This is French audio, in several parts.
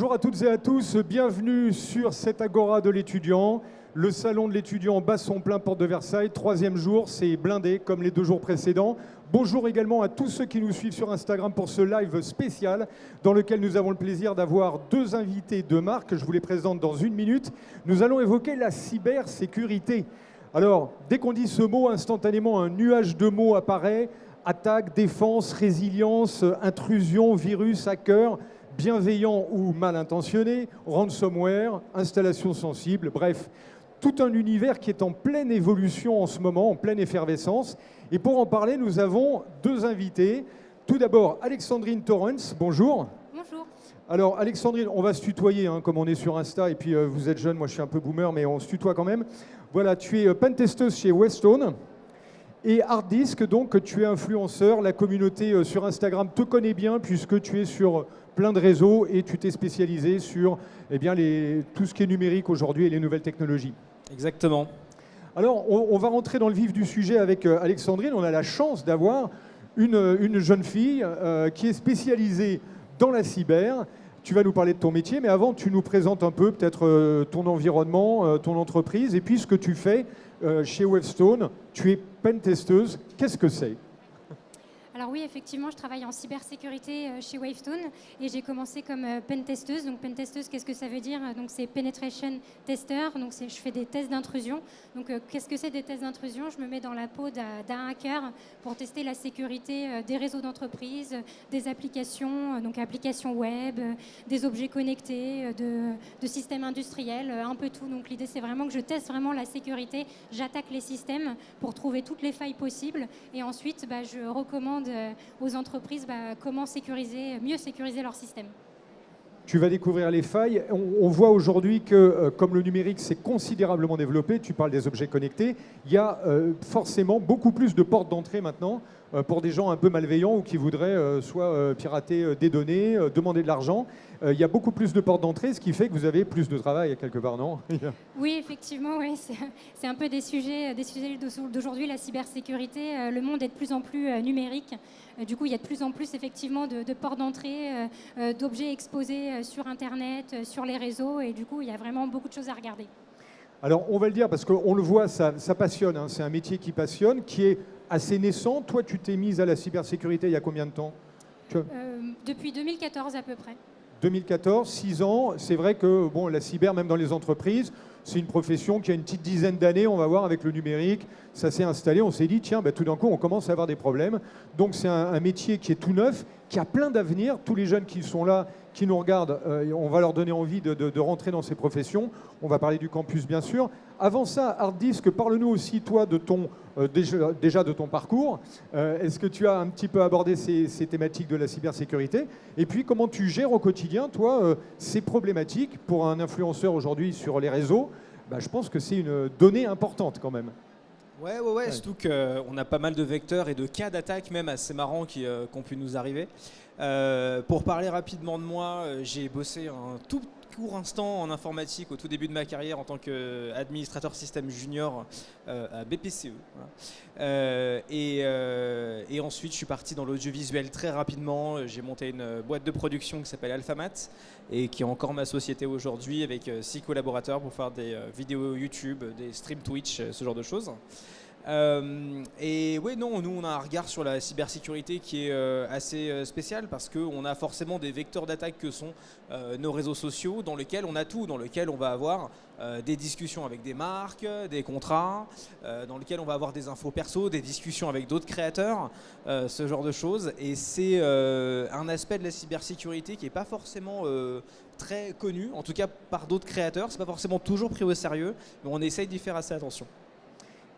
Bonjour à toutes et à tous, bienvenue sur cette Agora de l'étudiant. Le salon de l'étudiant bat son plein porte de Versailles, troisième jour, c'est blindé comme les 2 jours précédents. Bonjour également à tous ceux qui nous suivent sur Instagram pour ce live spécial dans lequel nous avons le plaisir d'avoir 2 invités de marque. Je vous les présente dans 1 minute. Nous allons évoquer la cybersécurité. Alors, dès qu'on dit ce mot, instantanément, un nuage de mots apparaît. Attaque, défense, résilience, intrusion, virus, hacker, bienveillant ou mal intentionné, ransomware, installation sensible, bref, tout un univers qui est en pleine évolution en ce moment, en pleine effervescence. Et pour en parler, nous avons 2 invités. Tout d'abord, Alexandrine Torrens, bonjour. Bonjour. Alors Alexandrine, on va se tutoyer, hein, comme on est sur Insta, et puis vous êtes jeune, moi je suis un peu boomer, mais on se tutoie quand même. Voilà, tu es pentesteuse chez Westone. Et Hard Disk, donc tu es influenceur, la communauté sur Instagram te connaît bien puisque tu es sur plein de réseaux et tu t'es spécialisé sur tout ce qui est numérique aujourd'hui et les nouvelles technologies. Exactement. Alors on va rentrer dans le vif du sujet avec Alexandrine. On a la chance d'avoir une jeune fille qui est spécialisée dans la cyber. Tu vas nous parler de ton métier, mais avant tu nous présentes un peu peut-être ton environnement, ton entreprise et puis ce que tu fais chez Wavestone. Tu es pentesteuse. Qu'est-ce que c'est ? Alors oui, effectivement, je travaille en cybersécurité chez Wavestone et j'ai commencé comme pentesteuse. Donc pentesteuse, qu'est-ce que ça veut dire ? Donc c'est penetration tester. Donc je fais des tests d'intrusion. Donc qu'est-ce que c'est des tests d'intrusion ? Je me mets dans la peau d'un hacker pour tester la sécurité des réseaux d'entreprise, des applications, donc applications web, des objets connectés, de systèmes industriels, un peu tout. Donc l'idée c'est vraiment que je teste vraiment la sécurité. J'attaque les systèmes pour trouver toutes les failles possibles et ensuite je recommande aux entreprises comment mieux sécuriser leur système. Tu vas découvrir les failles. On voit aujourd'hui que, comme le numérique s'est considérablement développé, tu parles des objets connectés, il y a forcément beaucoup plus de portes d'entrée maintenant pour des gens un peu malveillants ou qui voudraient soit pirater des données, demander de l'argent. Il y a beaucoup plus de portes d'entrée, ce qui fait que vous avez plus de travail quelque part, non ? Oui, effectivement, oui, c'est un peu des sujets d'aujourd'hui, la cybersécurité. Le monde est de plus en plus numérique. Du coup, il y a de plus en plus effectivement de portes d'entrée, d'objets exposés sur Internet, sur les réseaux. Et du coup, il y a vraiment beaucoup de choses à regarder. Alors, on va le dire parce qu'on le voit, ça passionne. Hein, c'est un métier qui passionne, qui est assez naissant. Toi, tu t'es mise à la cybersécurité il y a combien de temps ? Depuis 2014 à peu près. 2014, 6 ans. C'est vrai que la cyber, même dans les entreprises, c'est une profession qui a une petite dizaine d'années, on va voir, avec le numérique. Ça s'est installé, on s'est dit, tiens, tout d'un coup, on commence à avoir des problèmes. Donc c'est un métier qui est tout neuf, qui a plein d'avenir. Tous les jeunes qui sont là, qui nous regardent, on va leur donner envie de rentrer dans ces professions. On va parler du campus, bien sûr. Avant ça, Hard Disk, parle-nous aussi, toi, de ton, déjà de ton parcours. Est-ce que tu as un petit peu abordé ces thématiques de la cybersécurité ? Et puis, comment tu gères au quotidien, toi, ces problématiques pour un influenceur aujourd'hui sur les réseaux ? Je pense que c'est une donnée importante quand même. Ouais. Surtout qu'on a pas mal de vecteurs et de cas d'attaque même assez marrants qui ont pu nous arriver. Pour parler rapidement de moi, j'ai bossé un tout court instant en informatique au tout début de ma carrière en tant qu'administrateur système junior à BPCE. Voilà. Et ensuite, je suis parti dans l'audiovisuel très rapidement. J'ai monté une boîte de production qui s'appelle Alphamat et qui est encore ma société aujourd'hui avec 6 collaborateurs pour faire des vidéos YouTube, des streams Twitch, ce genre de choses. Et oui, non, nous on a un regard sur la cybersécurité qui est assez spécial parce qu'on a forcément des vecteurs d'attaque que sont nos réseaux sociaux dans lesquels on a tout, dans lesquels on va avoir des discussions avec des marques, des contrats, dans lesquels on va avoir des infos perso, des discussions avec d'autres créateurs, ce genre de choses. Et c'est un aspect de la cybersécurité qui n'est pas forcément très connu, en tout cas par d'autres créateurs. C'est pas forcément toujours pris au sérieux, mais on essaye d'y faire assez attention.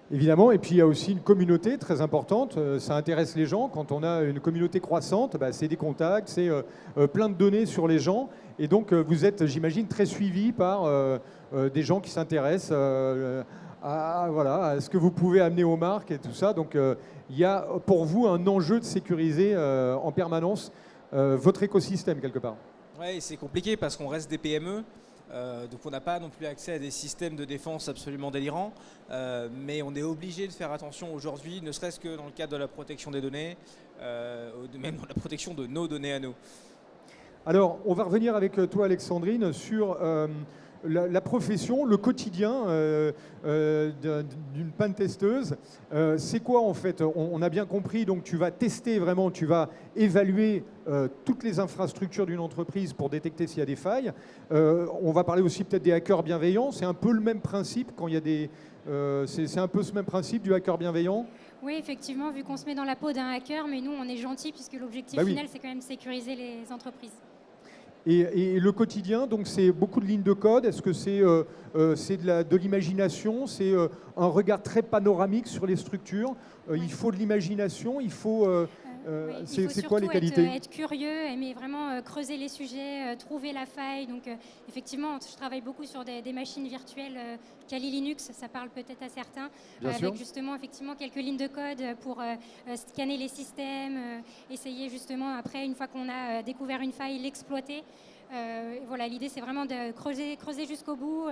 Évidemment, et puis il y a aussi une communauté très importante, ça intéresse les gens. Quand on a une communauté croissante, c'est des contacts, c'est plein de données sur les gens. Et donc vous êtes, j'imagine, très suivi par des gens qui s'intéressent à ce que vous pouvez amener aux marques et tout ça. Donc il y a pour vous un enjeu de sécuriser en permanence votre écosystème quelque part. Oui, c'est compliqué parce qu'on reste des PME. Donc on n'a pas non plus accès à des systèmes de défense absolument délirants, mais on est obligé de faire attention aujourd'hui, ne serait-ce que dans le cadre de la protection des données, même dans la protection de nos données à nous. Alors, on va revenir avec toi, Alexandrine, sur la profession, le quotidien d'une pentesteuse. C'est quoi en fait? On a bien compris, donc tu vas tester vraiment, tu vas évaluer toutes les infrastructures d'une entreprise pour détecter s'il y a des failles. On va parler aussi peut-être des hackers bienveillants. C'est un peu le même principe quand il y a des... c'est un peu ce même principe du hacker bienveillant? Oui, effectivement, vu qu'on se met dans la peau d'un hacker, mais nous, on est gentil puisque l'objectif Bah oui. final, c'est quand même sécuriser les entreprises. Et le quotidien, donc c'est beaucoup de lignes de code. Est-ce que c'est de l'imagination? C'est un regard très panoramique sur les structures. Il faut de l'imagination. Il faut. Oui, C'est quoi les qualités? être curieux, aimer vraiment creuser les sujets, trouver la faille. Donc effectivement, je travaille beaucoup sur des machines virtuelles Kali Linux, ça parle peut-être à certains, Bien sûr. avec justement effectivement quelques lignes de code pour scanner les systèmes, essayer justement après, une fois qu'on a découvert une faille, l'exploiter. Voilà, l'idée c'est vraiment de creuser jusqu'au bout,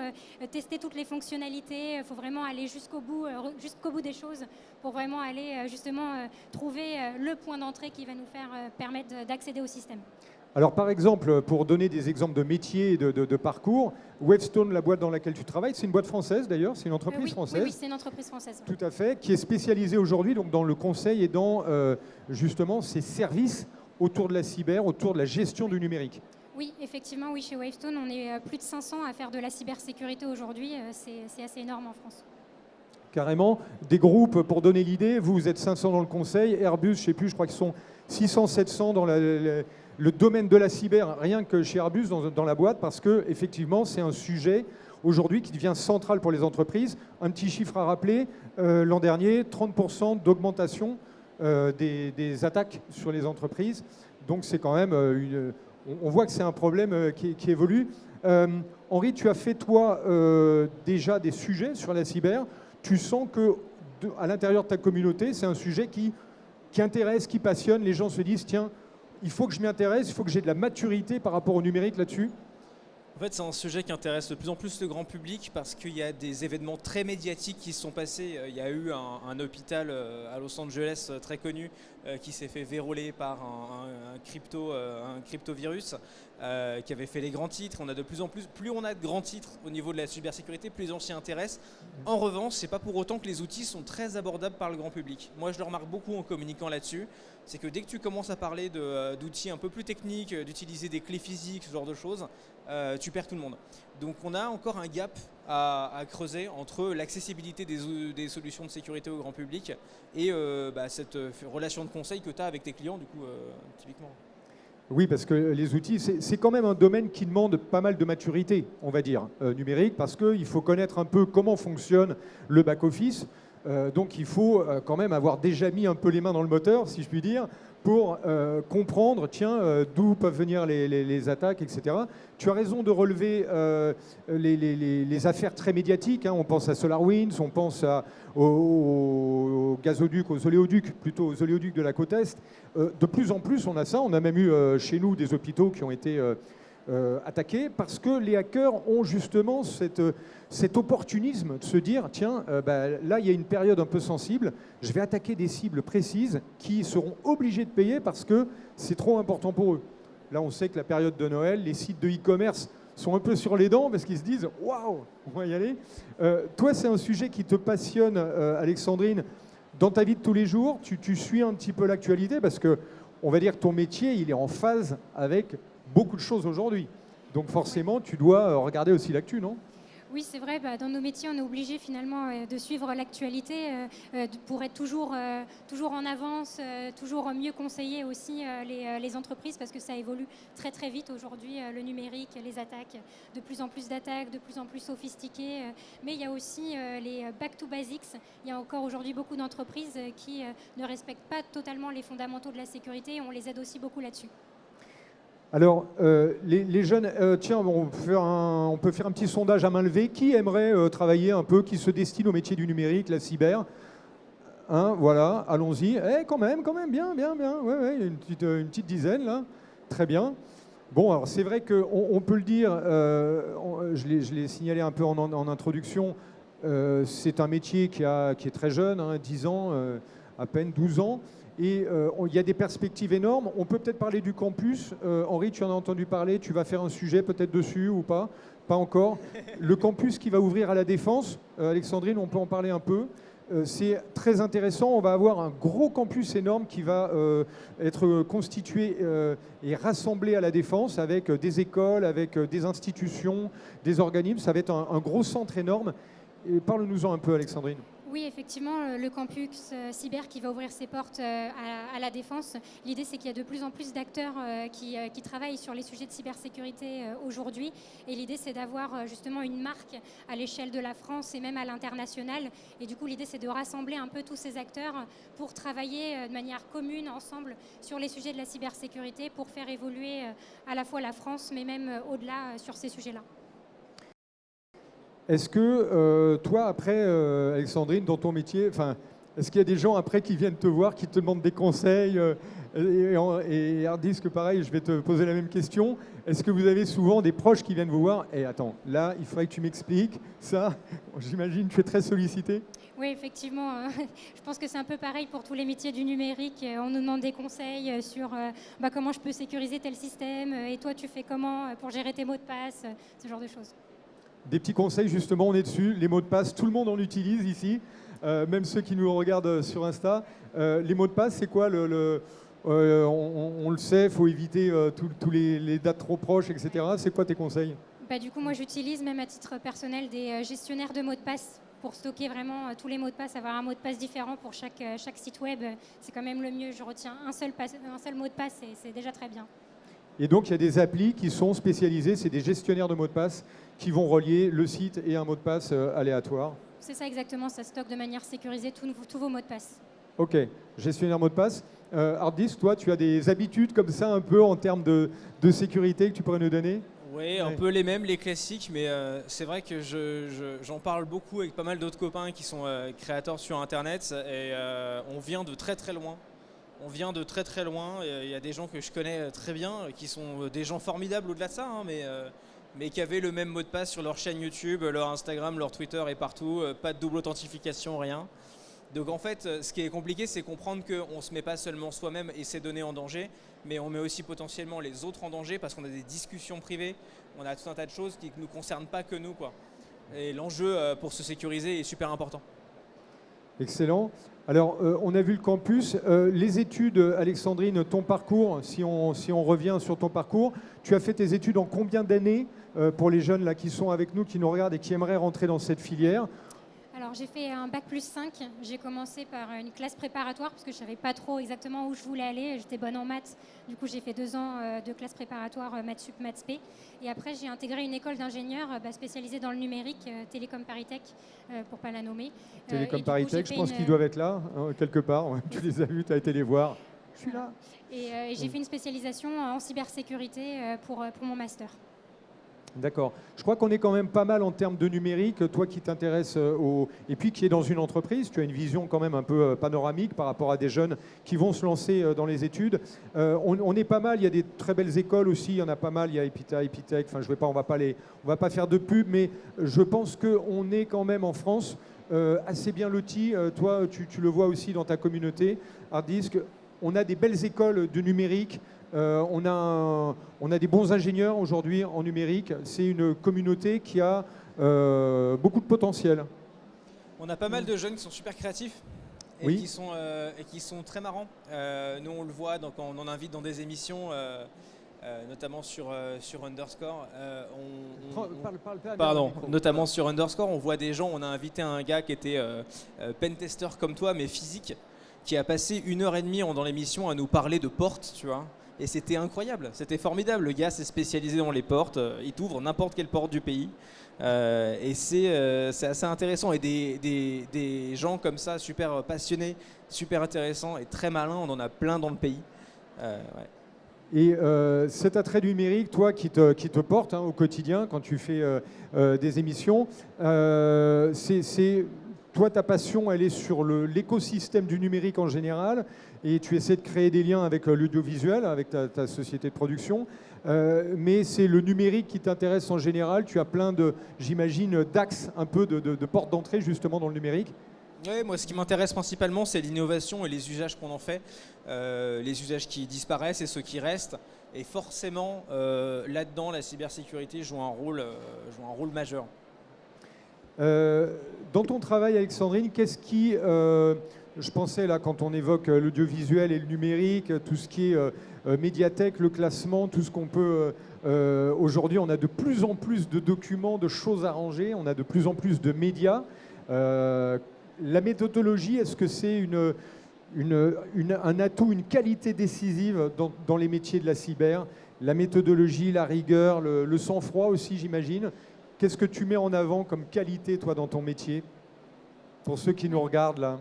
tester toutes les fonctionnalités. Il faut vraiment aller jusqu'au bout des choses pour vraiment aller justement trouver le point d'entrée qui va nous faire permettre d'accéder au système. Alors par exemple, pour donner des exemples de métiers et de parcours, Wavestone, la boîte dans laquelle tu travailles, c'est une boîte française d'ailleurs, c'est une entreprise française. Oui, c'est une entreprise française. Tout à fait, qui est spécialisée aujourd'hui donc dans le conseil et dans justement ces services autour de la cyber, autour de la gestion du numérique. Oui, effectivement, oui, chez Wavestone, on est plus de 500 à faire de la cybersécurité aujourd'hui. C'est assez énorme en France. Carrément, des groupes, pour donner l'idée, vous êtes 500 dans le conseil, Airbus, je ne sais plus, je crois qu'ils sont 600, 700 dans le domaine de la cyber, rien que chez Airbus dans la boîte, parce que effectivement, c'est un sujet aujourd'hui qui devient central pour les entreprises. Un petit chiffre à rappeler, l'an dernier, 30% d'augmentation des attaques sur les entreprises. Donc c'est quand même on voit que c'est un problème qui évolue. Henri, tu as fait, toi, déjà des sujets sur la cyber. Tu sens qu'à l'intérieur de ta communauté, c'est un sujet qui intéresse, qui passionne. Les gens se disent, tiens, il faut que je m'y intéresse, il faut que j'ai de la maturité par rapport au numérique là-dessus. En fait, c'est un sujet qui intéresse de plus en plus le grand public parce qu'il y a des événements très médiatiques qui se sont passés. Il y a eu un hôpital à Los Angeles très connu qui s'est fait verrouiller par un cryptovirus qui avait fait les grands titres. On a de plus en plus on a de grands titres au niveau de la cybersécurité, plus les gens s'y intéressent. En revanche, c'est pas pour autant que les outils sont très abordables par le grand public. Moi, je le remarque beaucoup en communiquant là-dessus. C'est que dès que tu commences à parler d'outils un peu plus techniques, d'utiliser des clés physiques, ce genre de choses, tu perds tout le monde. Donc on a encore un gap à creuser entre l'accessibilité des solutions de sécurité au grand public et cette relation de conseil que tu as avec tes clients, du coup, typiquement. Oui, parce que les outils, c'est quand même un domaine qui demande pas mal de maturité, on va dire, numérique, parce qu'il faut connaître un peu comment fonctionne le back-office. Donc il faut quand même avoir déjà mis un peu les mains dans le moteur, si je puis dire, pour comprendre, tiens, d'où peuvent venir les attaques, etc. Tu as raison de relever les affaires très médiatiques. Hein. On pense à SolarWinds, on pense aux gazoducs, aux oléoducs, plutôt aux oléoducs de la côte Est. De plus en plus, on a ça. On a même eu chez nous des hôpitaux qui ont été attaqués parce que les hackers ont justement cet opportunisme de se dire, tiens, là, il y a une période un peu sensible, je vais attaquer des cibles précises qui seront obligées de payer parce que c'est trop important pour eux. Là, on sait que la période de Noël, les sites de e-commerce sont un peu sur les dents parce qu'ils se disent « Waouh, on va y aller ». Toi, c'est un sujet qui te passionne, Alexandrine, dans ta vie de tous les jours. Tu suis un petit peu l'actualité parce que, on va dire que ton métier, il est en phase avec beaucoup de choses aujourd'hui. Donc forcément, tu dois regarder aussi l'actu, non ? Oui, c'est vrai, dans nos métiers, on est obligé finalement de suivre l'actualité pour être toujours en avance, toujours mieux conseiller aussi les entreprises parce que ça évolue très très vite aujourd'hui, le numérique, les attaques, de plus en plus d'attaques, de plus en plus sophistiquées. Mais il y a aussi les back to basics. Il y a encore aujourd'hui beaucoup d'entreprises qui ne respectent pas totalement les fondamentaux de la sécurité et on les aide aussi beaucoup là-dessus. Alors, les jeunes, tiens, on peut faire un petit sondage à main levée. Qui aimerait travailler un peu, qui se destine au métier du numérique, la cyber ? Hein, voilà, allons-y. Quand même, bien. Ouais, une petite dizaine, là. Très bien. Bon, alors c'est vrai qu'on peut le dire, je l'ai signalé un peu en introduction, c'est un métier qui est très jeune, hein, 10 ans, à peine 12 ans. Et il y a des perspectives énormes. On peut peut-être parler du campus. Henri, tu en as entendu parler. Tu vas faire un sujet peut-être dessus ou pas? Pas encore. Le campus qui va ouvrir à la Défense. Alexandrine, on peut en parler un peu. C'est très intéressant. On va avoir un gros campus énorme qui va être constitué et rassemblé à la Défense avec des écoles, avec des institutions, des organismes. Ça va être un gros centre énorme. Parle-nous-en un peu, Alexandrine. Oui, effectivement, le campus cyber qui va ouvrir ses portes à la Défense. L'idée, c'est qu'il y a de plus en plus d'acteurs qui travaillent sur les sujets de cybersécurité aujourd'hui. Et l'idée, c'est d'avoir justement une marque à l'échelle de la France et même à l'international. Et du coup, l'idée, c'est de rassembler un peu tous ces acteurs pour travailler de manière commune, ensemble, sur les sujets de la cybersécurité pour faire évoluer à la fois la France, mais même au-delà sur ces sujets-là. Est-ce que toi, après, Alexandrine, dans ton métier, est-ce qu'il y a des gens après qui viennent te voir, qui te demandent des conseils et Hard Disk, pareil, je vais te poser la même question. Est-ce que vous avez souvent des proches qui viennent vous voir? Attends, là, il faudrait que tu m'expliques ça. J'imagine que tu es très sollicité. Oui, effectivement. Je pense que c'est un peu pareil pour tous les métiers du numérique. On nous demande des conseils sur comment je peux sécuriser tel système. Et toi, tu fais comment pour gérer tes mots de passe, ce genre de choses. Des petits conseils, justement, on est dessus. Les mots de passe, tout le monde en utilise ici, même ceux qui nous regardent sur Insta. Les mots de passe, c'est quoi on le sait, il faut éviter tous les dates trop proches, etc. C'est quoi tes conseils? Du coup, moi, j'utilise même à titre personnel des gestionnaires de mots de passe pour stocker vraiment tous les mots de passe, avoir un mot de passe différent pour chaque site web. C'est quand même le mieux. Je retiens un seul mot de passe et c'est déjà très bien. Et donc, il y a des applis qui sont spécialisées, c'est des gestionnaires de mots de passe qui vont relier le site et un mot de passe aléatoire. C'est ça exactement, ça stocke de manière sécurisée tous vos mots de passe. Ok, gestionnaire mot de passe. Hard Disk, toi, tu as des habitudes comme ça un peu en termes de sécurité que tu pourrais nous donner? Oui, un peu les mêmes, les classiques, mais c'est vrai que j'en parle beaucoup avec pas mal d'autres copains qui sont créateurs sur Internet et on vient de très très loin. Il y a des gens que je connais très bien, qui sont des gens formidables au-delà de ça, mais qui avaient le même mot de passe sur leur chaîne YouTube, leur Instagram, leur Twitter et partout, pas de double authentification, rien. Donc en fait, ce qui est compliqué, c'est comprendre qu'on ne se met pas seulement soi-même et ses données en danger, mais on met aussi potentiellement les autres en danger parce qu'on a des discussions privées, on a tout un tas de choses qui ne nous concernent pas que nous, quoi. Et l'enjeu pour se sécuriser est super important. Excellent. Alors, on a vu le campus. Les études, Alexandrine, ton parcours, si on revient sur ton parcours, tu as fait tes études en combien d'années pour les jeunes là, qui sont avec nous, qui nous regardent et qui aimeraient rentrer dans cette filière? Alors j'ai fait un bac plus 5, j'ai commencé par une classe préparatoire parce que je ne savais pas trop exactement où je voulais aller, j'étais bonne en maths, du coup j'ai fait 2 ans de classe préparatoire maths sup, maths spé et après j'ai intégré une école d'ingénieurs spécialisée dans le numérique, Télécom Paris-Tech pour ne pas la nommer. Télécom Paris-Tech, je pense qu'ils doivent être là, quelque part, tu les as vus, tu as été les voir. Je suis là. Et j'ai fait une spécialisation en cybersécurité pour mon master. D'accord. Je crois qu'on est quand même pas mal en termes de numérique. Toi qui t'intéresses et puis qui est dans une entreprise, tu as une vision quand même un peu panoramique par rapport à des jeunes qui vont se lancer dans les études. On est pas mal. Il y a des très belles écoles aussi. Il y en a pas mal. Il y a Epitech. Enfin, on va pas faire de pub, mais je pense qu'on est quand même en France assez bien lotis. Toi, tu le vois aussi dans ta communauté. Hard Disk, on a des belles écoles de numérique. On a des bons ingénieurs aujourd'hui en numérique. C'est une communauté qui a beaucoup de potentiel. On a pas mal de jeunes qui sont super créatifs et, oui. qui sont très marrants. Nous, on le voit quand on en invite dans des émissions, notamment sur Underscore. Notamment sur Underscore, on voit des gens. On a invité un gars qui était pentester comme toi, mais physique, qui a passé 1h30 dans l'émission à nous parler de portes, tu vois. Et c'était incroyable, c'était formidable. Le gars s'est spécialisé dans les portes, il t'ouvre n'importe quelle porte du pays. Et c'est assez intéressant. Et des gens comme ça, super passionnés, super intéressants et très malins, on en a plein dans le pays. Ouais. Et cet attrait du numérique, toi qui te porte au quotidien quand tu fais des émissions, toi, ta passion, elle est sur l'écosystème du numérique en général et tu essaies de créer des liens avec l'audiovisuel, avec ta société de production. Mais c'est le numérique qui t'intéresse en général. Tu as plein j'imagine, d'axes, un peu de portes d'entrée justement dans le numérique. Ouais, moi, ce qui m'intéresse principalement, c'est l'innovation et les usages qu'on en fait, les usages qui disparaissent et ceux qui restent. Et forcément, là-dedans, la cybersécurité joue un rôle majeur. Dans ton travail, Alexandrine, qu'est-ce qui, je pensais là, quand on évoque l'audiovisuel et le numérique, tout ce qui est médiathèque, le classement, tout ce qu'on peut... aujourd'hui, on a de plus en plus de documents, de choses à ranger, on a de plus en plus de médias. La méthodologie, est-ce que c'est un atout, une qualité décisive dans les métiers de la cyber? La méthodologie, la rigueur, le sang-froid aussi, j'imagine. Qu'est-ce que tu mets en avant comme qualité, toi, dans ton métier, pour ceux qui nous regardent là?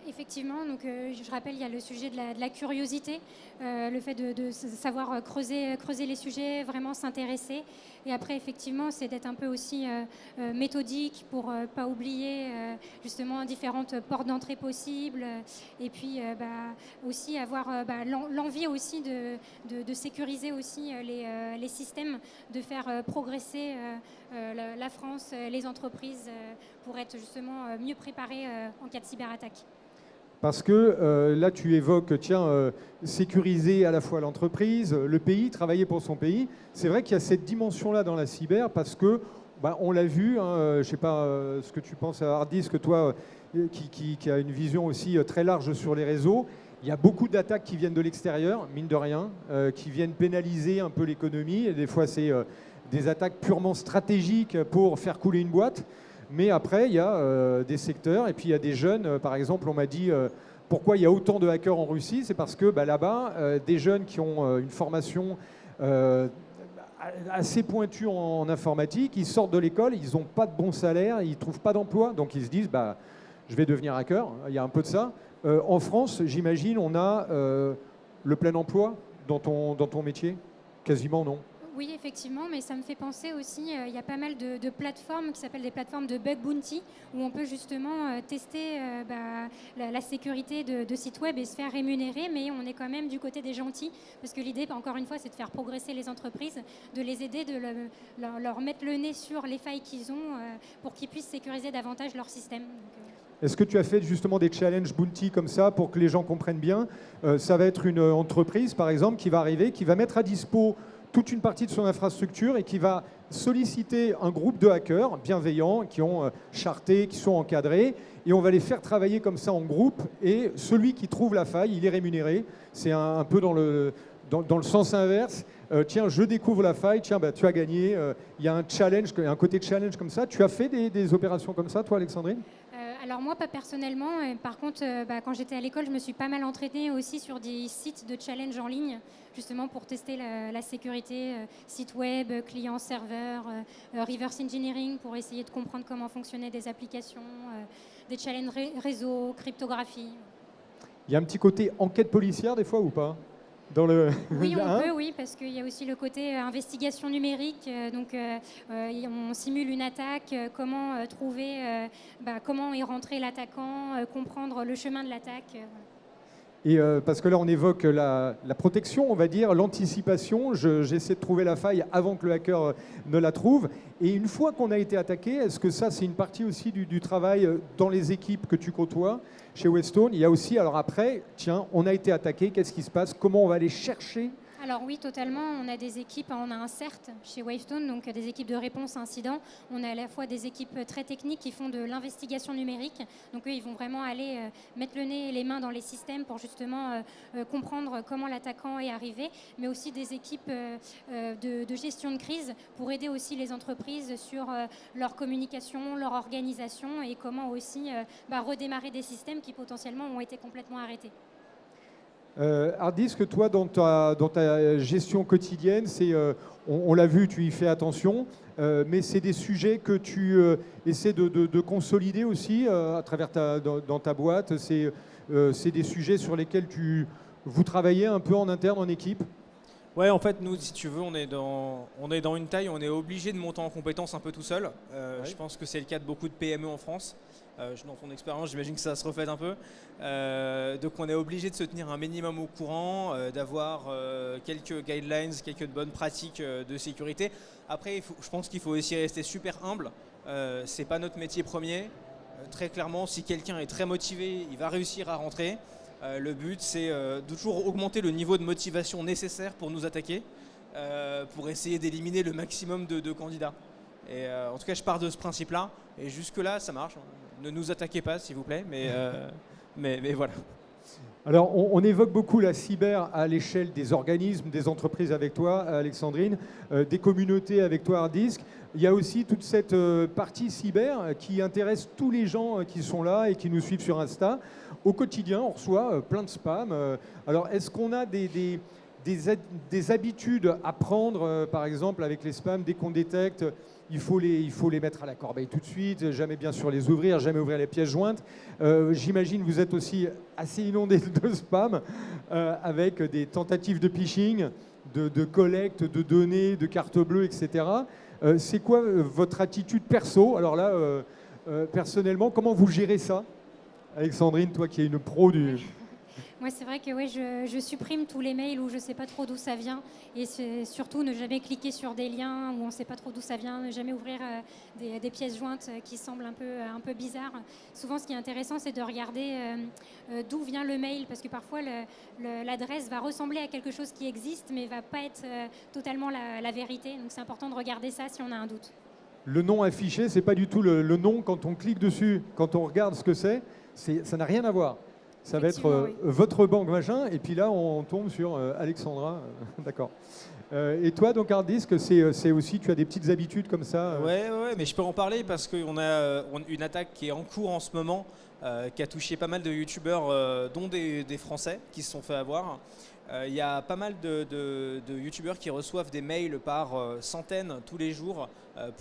Effectivement, donc je rappelle, il y a le sujet de la curiosité, le fait de savoir creuser les sujets, vraiment s'intéresser. Et après, effectivement, c'est d'être un peu aussi méthodique pour pas oublier justement différentes portes d'entrée possibles. Et puis aussi avoir l'envie aussi de sécuriser aussi les systèmes, de faire progresser la France, les entreprises pour être justement mieux préparées en cas de cyberattaque. Parce que là, tu évoques, sécuriser à la fois l'entreprise, le pays, travailler pour son pays. C'est vrai qu'il y a cette dimension-là dans la cyber parce que, on l'a vu, je ne sais pas ce que tu penses à Harddisk, toi qui a une vision aussi très large sur les réseaux. Il y a beaucoup d'attaques qui viennent de l'extérieur, mine de rien, qui viennent pénaliser un peu l'économie. Et des fois, c'est des attaques purement stratégiques pour faire couler une boîte. Mais après, il y a des secteurs, et puis il y a des jeunes. Par exemple, on m'a dit pourquoi il y a autant de hackers en Russie. C'est parce que là-bas, des jeunes qui ont une formation assez pointue en informatique, ils sortent de l'école, ils n'ont pas de bon salaire, ils ne trouvent pas d'emploi. Donc ils se disent, je vais devenir hacker. Il y a un peu de ça. En France, j'imagine, on a le plein emploi dans ton métier? Quasiment non. Oui, effectivement, mais ça me fait penser aussi, il y a pas mal de plateformes qui s'appellent des plateformes de bug bounty, où on peut justement tester la sécurité de sites web et se faire rémunérer, mais on est quand même du côté des gentils, parce que l'idée, encore une fois, c'est de faire progresser les entreprises, de les aider, de leur mettre le nez sur les failles qu'ils ont pour qu'ils puissent sécuriser davantage leur système. Est-ce que tu as fait justement des challenges bounty comme ça pour que les gens comprennent bien? Ça va être une entreprise, par exemple, qui va arriver, qui va mettre à dispo toute une partie de son infrastructure et qui va solliciter un groupe de hackers bienveillants qui ont charté, qui sont encadrés, et on va les faire travailler comme ça en groupe, et celui qui trouve la faille, il est rémunéré. C'est un peu dans le sens inverse. Tiens, je découvre la faille, tiens, tu as gagné. Il y a un challenge, un côté challenge comme ça. Tu as fait des opérations comme ça, toi, Alexandrine? Alors moi, pas personnellement. Par contre, quand j'étais à l'école, je me suis pas mal entraînée aussi sur des sites de challenge en ligne, justement pour tester la sécurité, site web, client-serveur, reverse engineering pour essayer de comprendre comment fonctionnaient des applications, des challenges réseau, cryptographie. Il y a un petit côté enquête policière des fois ou pas? Oui, on peut, oui, parce qu'il y a aussi le côté investigation numérique. Donc, on simule une attaque, comment trouver, comment est rentré l'attaquant, comprendre le chemin de l'attaque. Et parce que là, on évoque la protection, on va dire, l'anticipation. J'essaie de trouver la faille avant que le hacker ne la trouve. Et une fois qu'on a été attaqué, est-ce que ça, c'est une partie aussi du travail dans les équipes que tu côtoies chez Wavestone? Il y a aussi, alors après, tiens, on a été attaqué, qu'est-ce qui se passe? Comment on va aller chercher? Alors oui, totalement. On a des équipes, on a un CERT chez Wavestone, donc des équipes de réponse à incidents. On a à la fois des équipes très techniques qui font de l'investigation numérique. Donc eux, ils vont vraiment aller mettre le nez et les mains dans les systèmes pour justement comprendre comment l'attaquant est arrivé, mais aussi des équipes de gestion de crise pour aider aussi les entreprises sur leur communication, leur organisation et comment aussi redémarrer des systèmes qui potentiellement ont été complètement arrêtés. Harddisk, toi, dans ta gestion quotidienne, on l'a vu, tu y fais attention, mais c'est des sujets que tu essaies de consolider aussi à travers dans ta boîte. C'est des sujets sur lesquels vous travaillez un peu en interne, en équipe? Ouais, en fait, nous, si tu veux, on est dans une taille, on est obligé de monter en compétences un peu tout seul. Ouais. Je pense que c'est le cas de beaucoup de PME en France. Dans ton expérience, j'imagine que ça se reflète un peu. Donc on est obligé de se tenir un minimum au courant, d'avoir quelques guidelines, quelques bonnes pratiques de sécurité. Après, je pense qu'il faut aussi rester super humble. C'est pas notre métier premier. Très clairement, si quelqu'un est très motivé, il va réussir à rentrer. Le but, c'est de toujours augmenter le niveau de motivation nécessaire pour nous attaquer, pour essayer d'éliminer le maximum de candidats. Et en tout cas, je pars de ce principe-là. Et jusque-là, ça marche. Ne nous attaquez pas, s'il vous plaît. Mais voilà. Alors, on évoque beaucoup la cyber à l'échelle des organismes, des entreprises avec toi, Alexandrine, des communautés avec toi, Hardisk. Il y a aussi toute cette partie cyber qui intéresse tous les gens qui sont là et qui nous suivent sur Insta. Au quotidien, on reçoit plein de spam. Alors, est-ce qu'on a des habitudes à prendre, par exemple, avec les spams, dès qu'on détecte, il faut les mettre à la corbeille tout de suite, jamais bien sûr les ouvrir, jamais ouvrir les pièces jointes. J'imagine que vous êtes aussi assez inondé de spam, avec des tentatives de phishing, de collecte de données, de cartes bleues, etc. C'est quoi votre attitude perso? Alors là, personnellement, comment vous gérez ça? Alexandrine, toi qui es une pro du... Moi, c'est vrai que ouais, je supprime tous les mails où je ne sais pas trop d'où ça vient. Et surtout, ne jamais cliquer sur des liens où on ne sait pas trop d'où ça vient. Ne jamais ouvrir des pièces jointes qui semblent un peu bizarres. Souvent, ce qui est intéressant, c'est de regarder d'où vient le mail. Parce que parfois, l'adresse va ressembler à quelque chose qui existe, mais ne va pas être totalement la vérité. Donc, c'est important de regarder ça si on a un doute. Le nom affiché, ce n'est pas du tout le nom quand on clique dessus. Quand on regarde ce que ça n'a rien à voir. Ça va être oui. votre banque machin, et puis là on tombe sur Alexandra, d'accord. Et toi donc Hardisk, c'est aussi, tu as des petites habitudes comme ça Ouais, mais je peux en parler parce qu'on a une attaque qui est en cours en ce moment, qui a touché pas mal de youtubeurs, dont des Français qui se sont fait avoir. Il y a pas mal de youtubeurs qui reçoivent des mails par centaines tous les jours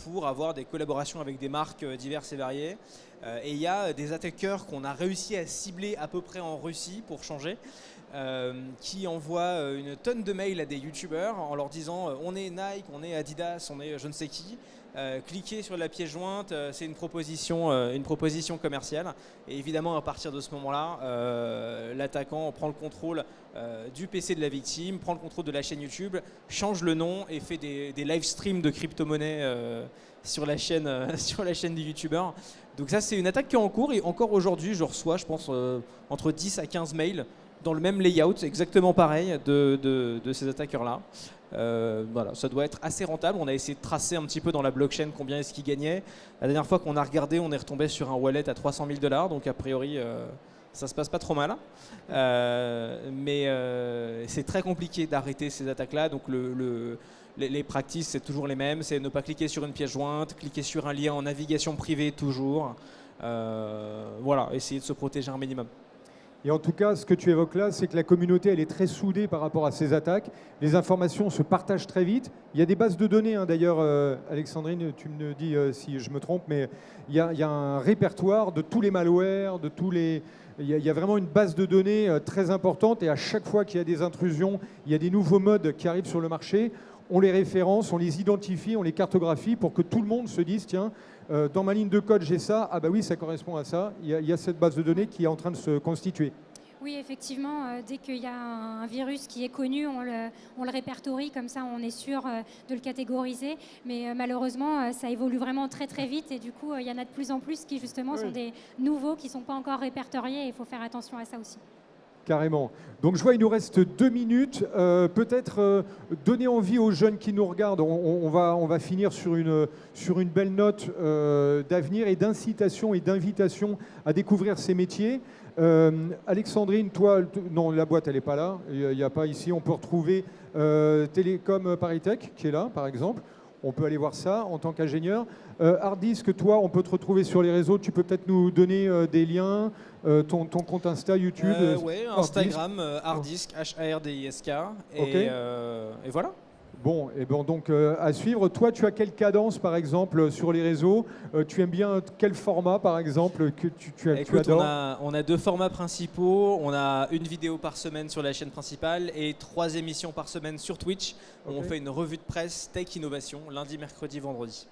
pour avoir des collaborations avec des marques diverses et variées. Et il y a des attaqueurs qu'on a réussi à cibler à peu près en Russie pour changer, qui envoient une tonne de mails à des youtubeurs en leur disant on est Nike, on est Adidas, on est je ne sais qui. Cliquez sur la pièce jointe, c'est une proposition commerciale. Et évidemment, à partir de ce moment-là, l'attaquant prend le contrôle du PC de la victime, prend le contrôle de la chaîne YouTube, change le nom et fait des live streams de crypto-monnaie sur la chaîne du youtubeur. Donc ça, c'est une attaque qui est en cours. Et encore aujourd'hui, je reçois, je pense, entre 10 à 15 mails dans le même layout, exactement pareil, de ces attaqueurs-là. Voilà, ça doit être assez rentable. On a essayé de tracer un petit peu dans la blockchain combien est-ce qu'ils gagnaient. La dernière fois qu'on a regardé, on est retombé sur un wallet à 300 000 $, donc a priori ça se passe pas trop mal. Mais c'est très compliqué d'arrêter ces attaques-là. Donc les practices, c'est toujours les mêmes. C'est ne pas cliquer sur une pièce jointe, cliquer sur un lien en navigation privée toujours. Voilà, essayer de se protéger un minimum. Et en tout cas, ce que tu évoques là, c'est que la communauté, elle est très soudée par rapport à ces attaques. Les informations se partagent très vite. Il y a des bases de données, hein, d'ailleurs, Alexandrine, tu me dis si je me trompe, mais il y a un répertoire de tous les malwares, de tous les... Il y a vraiment une base de données très importante, et à chaque fois qu'il y a des intrusions, il y a des nouveaux modes qui arrivent sur le marché. On les référence, on les identifie, on les cartographie pour que tout le monde se dise, tiens, dans ma ligne de code, j'ai ça, ah bah oui, ça correspond à ça. Il y a cette base de données qui est en train de se constituer. Oui, effectivement, dès qu'il y a un virus qui est connu, on le répertorie, comme ça on est sûr de le catégoriser. Mais malheureusement, ça évolue vraiment très très vite et du coup, il y en a de plus en plus qui justement sont des nouveaux qui ne sont pas encore répertoriés et il faut faire attention à ça aussi. Carrément. Donc je vois, il nous reste 2 minutes. Peut-être donner envie aux jeunes qui nous regardent. On va finir sur une belle note d'avenir et d'incitation et d'invitation à découvrir ces métiers. Alexandrine, toi, non, la boîte, elle n'est pas là. Il n'y a pas ici. On peut retrouver Télécom Paris-Tech, qui est là, par exemple. On peut aller voir ça en tant qu'ingénieur. Hardisk, toi, on peut te retrouver sur les réseaux. Tu peux peut-être nous donner des liens, ton compte Insta, YouTube. Oui, Instagram, Hardisk, H-A-R-D-I-S-K. Okay. Et voilà. Bon, et bon, donc à suivre. Toi, tu as quelle cadence, par exemple, sur les réseaux? Tu aimes bien quel format, par exemple, que tu adores? On a 2 formats principaux. On a une vidéo par semaine sur la chaîne principale et 3 émissions par semaine sur Twitch. Okay. On fait une revue de presse Tech Innovation, lundi, mercredi, vendredi.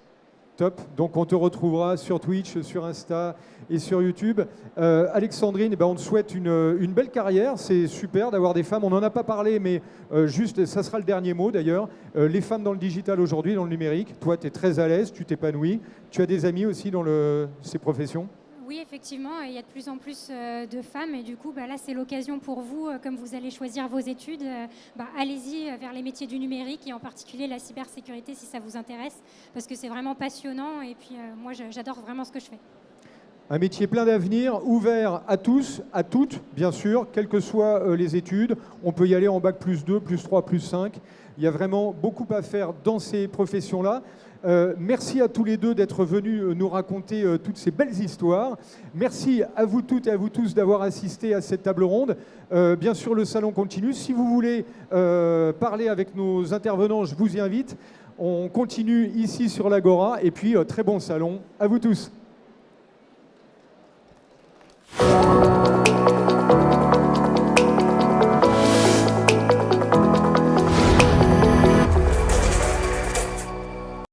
Top. Donc on te retrouvera sur Twitch, sur Insta et sur YouTube. Alexandrine, on te souhaite une belle carrière. C'est super d'avoir des femmes. On n'en a pas parlé, mais juste, ça sera le dernier mot d'ailleurs. Les femmes dans le digital aujourd'hui, dans le numérique. Toi, tu es très à l'aise, tu t'épanouis. Tu as des amis aussi dans ces professions? Oui, effectivement, il y a de plus en plus de femmes et du coup, là, c'est l'occasion pour vous, comme vous allez choisir vos études, allez-y vers les métiers du numérique et en particulier la cybersécurité si ça vous intéresse, parce que c'est vraiment passionnant et puis moi, j'adore vraiment ce que je fais. Un métier plein d'avenir, ouvert à tous, à toutes, bien sûr, quelles que soient les études. On peut y aller en bac +2, +3, +5. Il y a vraiment beaucoup à faire dans ces professions-là. Merci à tous les deux d'être venus nous raconter toutes ces belles histoires. Merci à vous toutes et à vous tous d'avoir assisté à cette table ronde. Bien sûr, le salon continue. Si vous voulez parler avec nos intervenants, je vous y invite. On continue ici sur l'Agora. Et puis, très bon salon à vous tous.